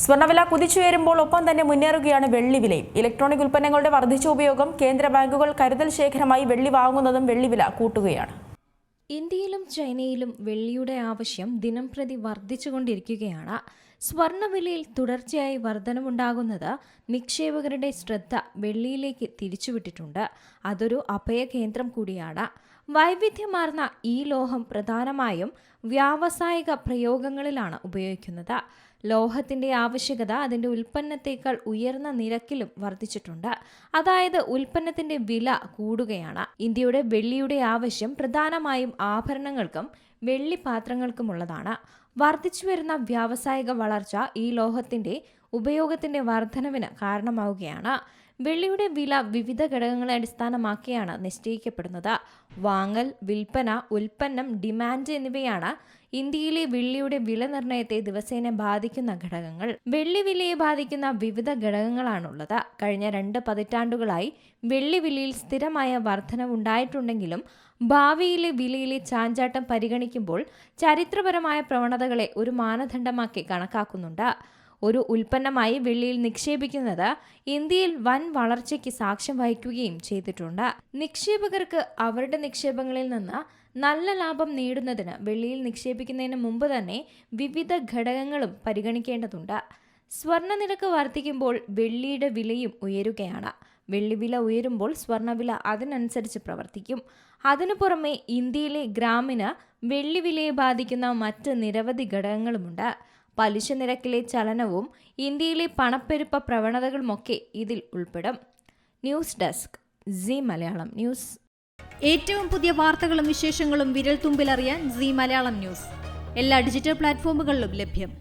സ്വർണ്ണവില കുതിച്ചുയരുമ്പോൾ ഒപ്പം തന്നെ മുന്നേറുകയാണ് വെള്ളി വിലയും. ഇലക്ട്രോണിക് ഉൽപ്പന്നങ്ങളുടെ വർദ്ധിച്ച ഉപയോഗം കേന്ദ്ര ബാങ്കുകൾ കരുതൽ ശേഖരമായി വെള്ളി വാങ്ങുന്നതും വെള്ളിവില കൂട്ടുകയാണ്. ഇന്ത്യയിലും ചൈനയിലും വെള്ളിയുടെ ആവശ്യം ദിനംപ്രതി വർദ്ധിച്ചുകൊണ്ടിരിക്കുകയാണ്. സ്വർണ്ണവിലയിൽ തുടർച്ചയായി വർധനമുണ്ടാകുന്നത് നിക്ഷേപകരുടെ ശ്രദ്ധ വെള്ളിയിലേക്ക് തിരിച്ചുവിട്ടിട്ടുണ്ട്. അതൊരു അഭയകേന്ദ്രം കൂടിയാണ്. വൈവിധ്യമാർന്ന ഈ ലോഹം പ്രധാനമായും വ്യാവസായിക പ്രയോഗങ്ങളിലാണ് ഉപയോഗിക്കുന്നത്. ലോഹത്തിന്റെ ആവശ്യകത അതിന്റെ ഉൽപ്പന്നത്തേക്കാൾ ഉയർന്ന നിരക്കിലും വർദ്ധിച്ചിട്ടുണ്ട്. അതായത് ഉൽപ്പന്നത്തിന്റെ വില കൂടുകയാണ്. ഇന്ത്യയുടെ വെള്ളിയുടെ ആവശ്യം പ്രധാനമായും ആഭരണങ്ങൾക്കും വെള്ളിപാത്രങ്ങൾക്കുമുള്ളതാണ്. വർദ്ധിച്ചു വരുന്ന വ്യാവസായിക വളർച്ച ഈ ലോഹത്തിന്റെ ഉപയോഗത്തിന്റെ വർധനവിന് കാരണമാവുകയാണ്. വെള്ളിയുടെ വില വിവിധ ഘടകങ്ങളെ അടിസ്ഥാനമാക്കിയാണ് നിശ്ചയിക്കപ്പെടുന്നത്. വാങ്ങൽ, വിൽപ്പന, ഉൽപ്പന്നം, ഡിമാൻഡ് എന്നിവയാണ് ഇന്ത്യയിലെ വെള്ളിയുടെ വില നിർണ്ണയത്തെ ദിവസേന ബാധിക്കുന്ന ഘടകങ്ങൾ. വെള്ളി വിലയെ ബാധിക്കുന്ന വിവിധ ഘടകങ്ങളാണുള്ളത്. കഴിഞ്ഞ 2 പതിറ്റാണ്ടുകളായി വെള്ളി വിലയിൽ സ്ഥിരമായ വർധനവുണ്ടായിട്ടുണ്ടെങ്കിലും ഭാവിയിലെ വിലയിലെ ചാഞ്ചാട്ടം പരിഗണിക്കുമ്പോൾ ചരിത്രപരമായ പ്രവണതകളെ ഒരു മാനദണ്ഡമാക്കി കണക്കാക്കുന്നുണ്ട്. ഒരു ഉൽപ്പന്നമായി വെള്ളിയിൽ നിക്ഷേപിക്കുന്നത് ഇന്ത്യയിൽ വൻ വളർച്ചയ്ക്ക് സാക്ഷ്യം വഹിക്കുകയും ചെയ്തിട്ടുണ്ട്. നിക്ഷേപകർക്ക് അവരുടെ നിക്ഷേപങ്ങളിൽ നിന്ന് നല്ല ലാഭം നേടുന്നതിന് വെള്ളിയിൽ നിക്ഷേപിക്കുന്നതിന് മുമ്പ് തന്നെ വിവിധ ഘടകങ്ങളും പരിഗണിക്കേണ്ടതുണ്ട്. സ്വർണ്ണ നിരക്ക് വർദ്ധിക്കുമ്പോൾ വെള്ളിയുടെ വിലയും ഉയരുകയാണ്. വെള്ളി വില ഉയരുമ്പോൾ സ്വർണ്ണവില അതിനനുസരിച്ച് പ്രവർത്തിക്കും. അതിനു പുറമെ ഇന്ത്യയിലെ ഗ്രാമിന് വെള്ളി വിലയെ ബാധിക്കുന്ന മറ്റ് നിരവധി ഘടകങ്ങളുമുണ്ട്. പലിശ നിരക്കിലെ ചലനവും ഇന്ത്യയിലെ പണപ്പെരുപ്പ പ്രവണതകളുമൊക്കെ ഇതിൽ ഉൾപ്പെടും. News desk, Zee Malayalam news. ഏറ്റവും പുതിയ വാർത്തകളും വിശേഷങ്ങളും വിരൽ തുമ്പിലറിയാൻ സീ മലയാളം ന്യൂസ് എല്ലാ ഡിജിറ്റൽ പ്ലാറ്റ്ഫോമുകളിലും ലഭ്യം.